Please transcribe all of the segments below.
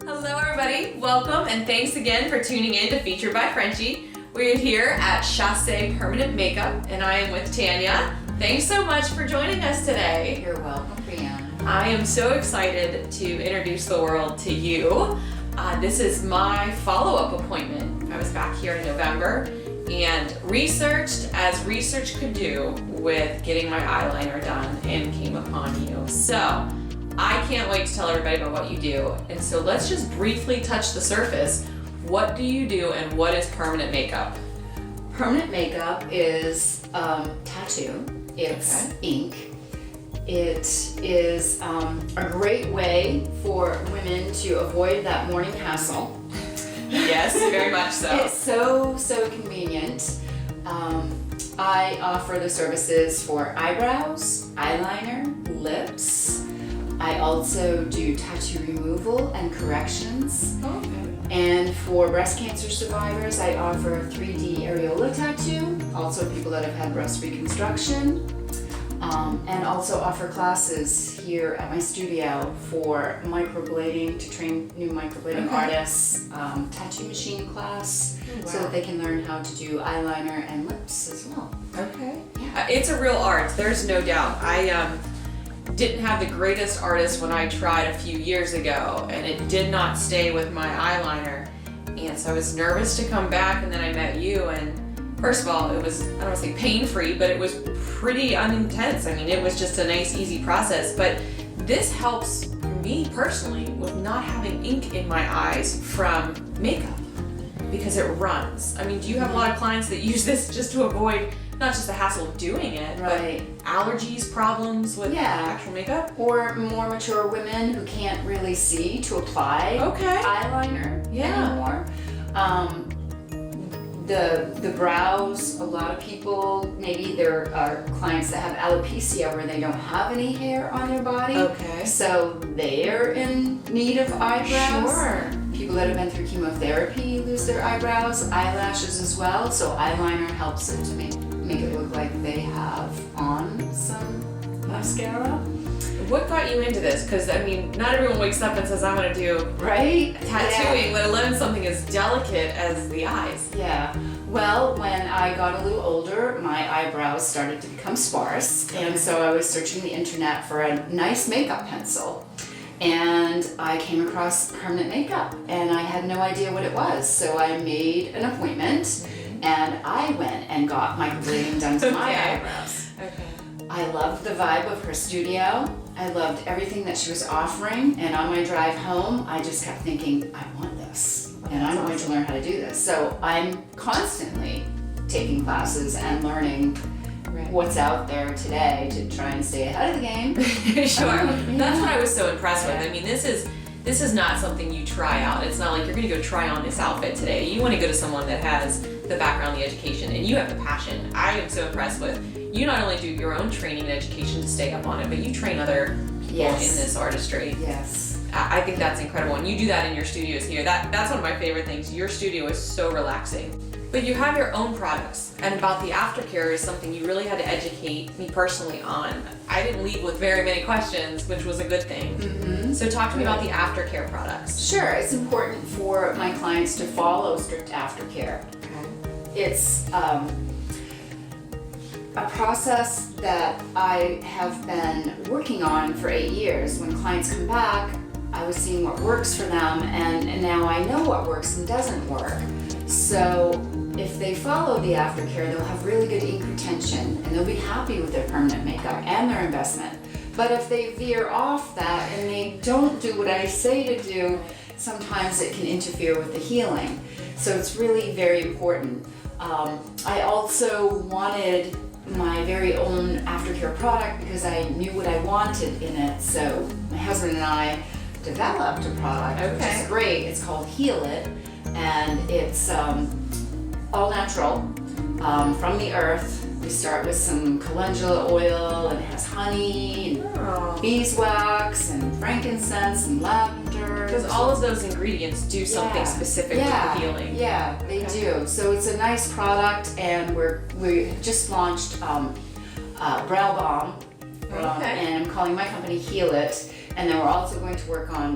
Hello everybody, welcome and thanks again for tuning in to Featured by Frenchie. We're here at Chasse Permanent Makeup and I am with Tanya. Thanks so much for joining us today. You're welcome, Breanne. I am so excited to introduce the world to you. This is my follow-up appointment. I was back here in November and researched as research could do with getting my eyeliner done and came upon you. So I can't wait to tell everybody about what you do. And so let's just briefly touch the surface. What do you do and what is permanent makeup? Permanent makeup is tattoo. It's ink. It is a great way for women to avoid that morning hassle. Yes, very much so. It's so convenient. I offer the services for eyebrows, eyeliner, lips. I also do tattoo removal and corrections. Okay. And for breast cancer survivors, I offer 3D areola tattoo, also people that have had breast reconstruction, and also offer classes here at my studio for microblading, to train new microblading artists, tattoo machine class, so that they can learn how to do eyeliner and lips as well. Okay. Yeah. It's a real art, there's no doubt. I didn't have the greatest artist when I tried a few years ago, and it did not stay with my eyeliner, and so I was nervous to come back, and then I met you, and first of all, it was, I don't want to say pain-free, but it was pretty unintense. I mean, it was just a nice, easy process, but this helps me personally with not having ink in my eyes from makeup because it runs. I mean, do you have a lot of clients that use this just to avoid not just the hassle of doing it, but allergies, problems with actual makeup? Or more mature women who can't really see to apply eyeliner anymore. The brows, a lot of people, maybe there are clients that have alopecia where they don't have any hair on their body. Okay. So they're in need of eyebrows. Sure. People that have been through chemotherapy lose their eyebrows, eyelashes as well. So eyeliner helps it to make it look like they have on some mascara. What got you into this? Because I mean, not everyone wakes up and says, I'm gonna do tattooing, let alone something as delicate as the eyes. Yeah. Well, when I got a little older, my eyebrows started to become sparse, and so I was searching the internet for a nice makeup pencil. And I came across permanent makeup, and I had no idea what it was, so I made an appointment, and I went and got microblading done to my eyebrows. Okay. I loved the vibe of her studio. I loved everything that she was offering, and on my drive home, I just kept thinking, I want this, and I'm going to learn how to do this. So I'm constantly taking classes and learning what's out there today to try and stay ahead of the game. Sure. That's what I was so impressed with. I mean, this is not something you try out. It's not like you're gonna go try on this outfit today. You want to go to someone that has the background, the education, and you have the passion. I am so impressed with. You not only do your own training and education to stay up on it, but you train other people in this artistry. Yes. I think that's incredible, and you do that in your studios here. That's one of my favorite things. Your studio is so relaxing. But you have your own products, and about the aftercare is something you really had to educate me personally on. I didn't leave with very many questions, which was a good thing. Mm-hmm. So talk to me about the aftercare products. Sure, it's important for my clients to follow strict aftercare. Okay. It's a process that I have been working on for 8 years. When clients come back, I was seeing what works for them, and now I know what works and doesn't work. So if they follow the aftercare, they'll have really good ink retention, and they'll be happy with their permanent makeup and their investment. But if they veer off that and they don't do what I say to do, sometimes it can interfere with the healing. So it's really very important. I also wanted my very own aftercare product because I knew what I wanted in it. So my husband and I developed a product, which is great. It's called Heal It, and it's all natural from the earth. We start with some calendula oil, and it has honey and beeswax and frankincense and lavender. Because all of those ingredients do something specific with the healing. Yeah, they do. So it's a nice product, and we just launched brow balm, and I'm calling my company Heal It. And then we're also going to work on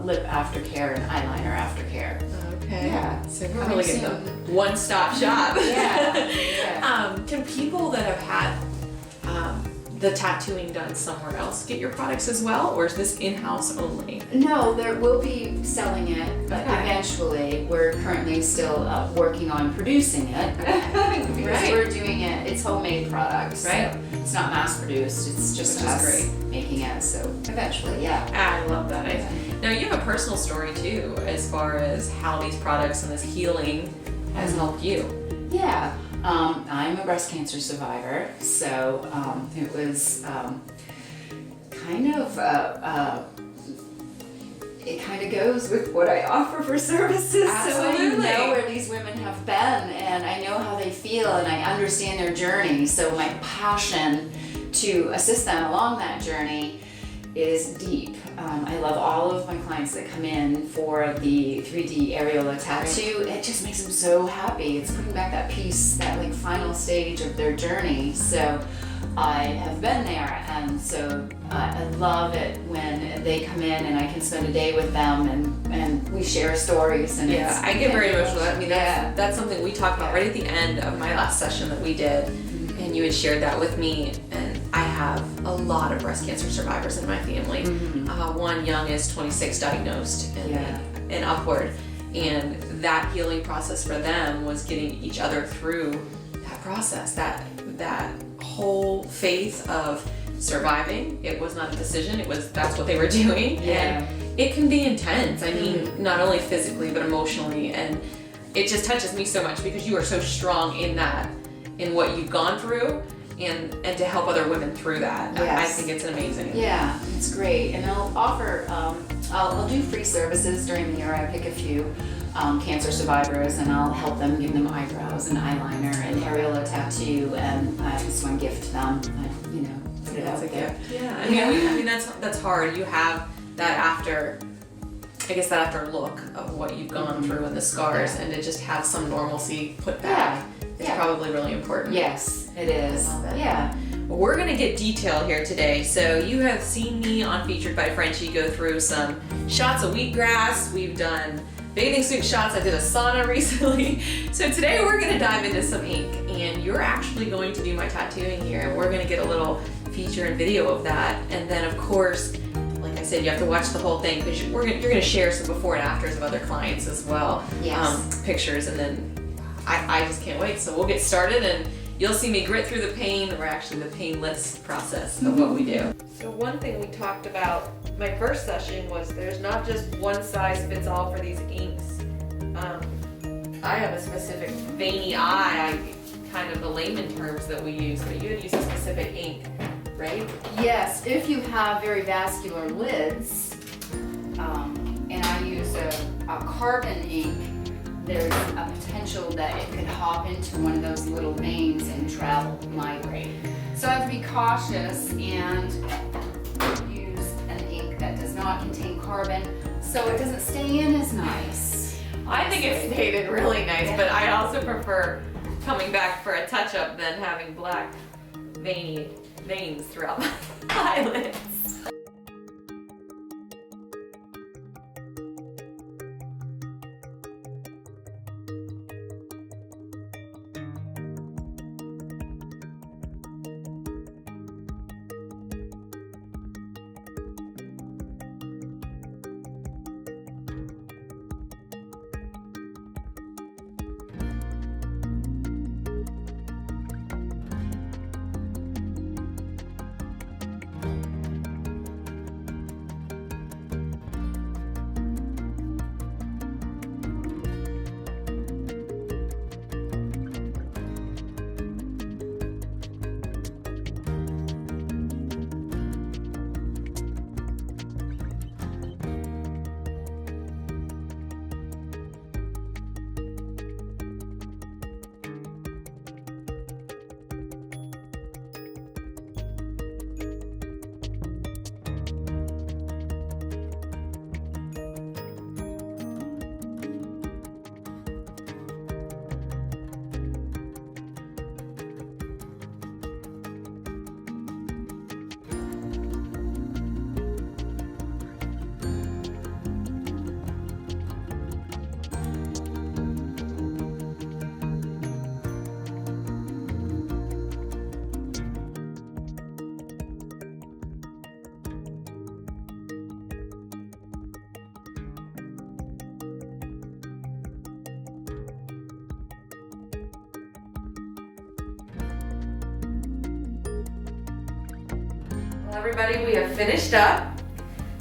lip aftercare and eyeliner aftercare. Okay. Yeah. So we're really getting the one-stop shop. Yeah. Yeah. Can people that have had the tattooing done somewhere else get your products as well, or is this in-house only? No, there will be selling it, but Okay. eventually. We're currently still working on producing it because Right. we're doing it. It's homemade products, Right. So it's not mass-produced. It's just Which is us great. making it. So eventually, yeah. I love that. Now you have a personal story too, as far as how these products and this healing has helped you. Yeah. I'm a breast cancer survivor, so it was kind of it kind of goes with what I offer for services. Absolutely. So I know where these women have been, and I know how they feel, and I understand their journey. So my passion to assist them along that journey is deep. I love all of my clients that come in for the 3D areola tattoo. It just makes them so happy. It's putting back that piece, that like final stage of their journey. So I have been there, and so I love it when they come in and I can spend a day with them and we share stories. And Yeah, I get very emotional. I mean, Yeah. that's something we talked about right at the end of my last session that we did, and you had shared that with me. And I have a lot of breast cancer survivors in my family. One young is 26 diagnosed and upward, and that healing process for them was getting each other through that process, that whole phase of surviving. It was not a decision, that's what they were doing. And it can be intense. I mean, not only physically but emotionally, and it just touches me so much because you are so strong in that, in what you've gone through, and to help other women through that. Yes. I think it's amazing. Yeah, it's great. And I'll offer, I'll do free services during the year. I pick a few cancer survivors and I'll help them, give them eyebrows and eyeliner and areola tattoo, and I just want to gift them, put it out there. Yeah, I mean that's hard. You have that after look of what you've gone through and the scars, and to just have some normalcy put back is probably really important. Yes, it is. I love it. Yeah. Well, we're gonna get detailed here today. So you have seen me on Featured by Frenchie go through some shots of wheatgrass. We've done bathing suit shots. I did a sauna recently. So today we're gonna dive into some ink, and you're actually going to do my tattooing here, and we're gonna get a little feature and video of that. And then of course, like I said, you have to watch the whole thing because you're gonna share some before and afters of other clients as well. Yes. Pictures, and then I just can't wait. So we'll get started, and you'll see me grit through the pain, or actually the painless process of what we do. So one thing we talked about my first session was there's not just one size fits all for these inks. I have a specific veiny eye, kind of the layman terms that we use, but you had used a specific ink, right? Yes, if you have very vascular lids, and I use a carbon ink, there's a potential that it could hop into one of those little veins and travel, migrate. So I have to be cautious and use an ink that does not contain carbon, so it doesn't stay in as nice. I think it stayed in really nice, but I also prefer coming back for a touch-up than having black veiny veins throughout my eyelids. Well, everybody, we have finished up.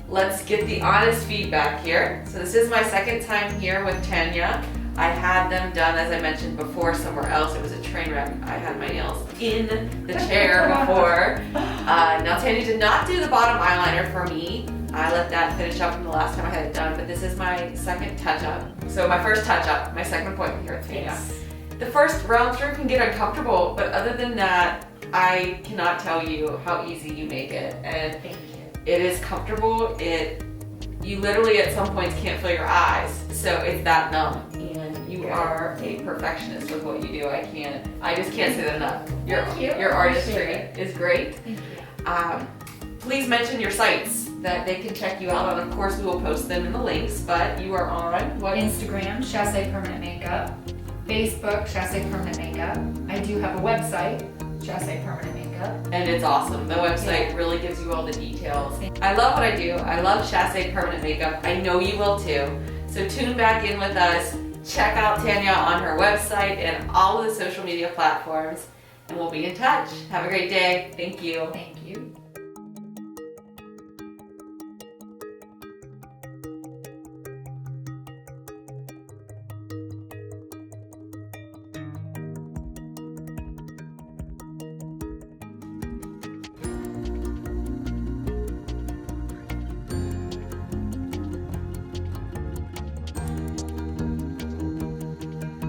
Let's get the honest feedback here. So this is my second time here with Tanya. I had them done, as I mentioned before, somewhere else. It was a train wreck. I had my nails in the chair before. Now Tanya did not do the bottom eyeliner for me. I let that finish up from the last time I had it done, but this is my second touch-up. So my first touch-up, my second appointment here with Tanya. Yes. The first round through can get uncomfortable, but other than that, I cannot tell you how easy you make it. And Thank you. it is comfortable. You literally at some points can't feel your eyes, so it's that numb. And you are a perfectionist with what you do. I just can't say that enough. Thank you. Your artistry is great. Thank you. Please mention your sites that they can check you out on. Of course, we will post them in the links, but you are on what? Instagram, Chasse Permanent Makeup. Facebook, Chasse Permanent Makeup. I do have a website, Chasse Permanent Makeup. And it's awesome. The website really gives you all the details. I love what I do. I love Chasse Permanent Makeup. I know you will too. So tune back in with us. Check out Tanya on her website and all of the social media platforms, and we'll be in touch. Have a great day. Thank you. Thank you.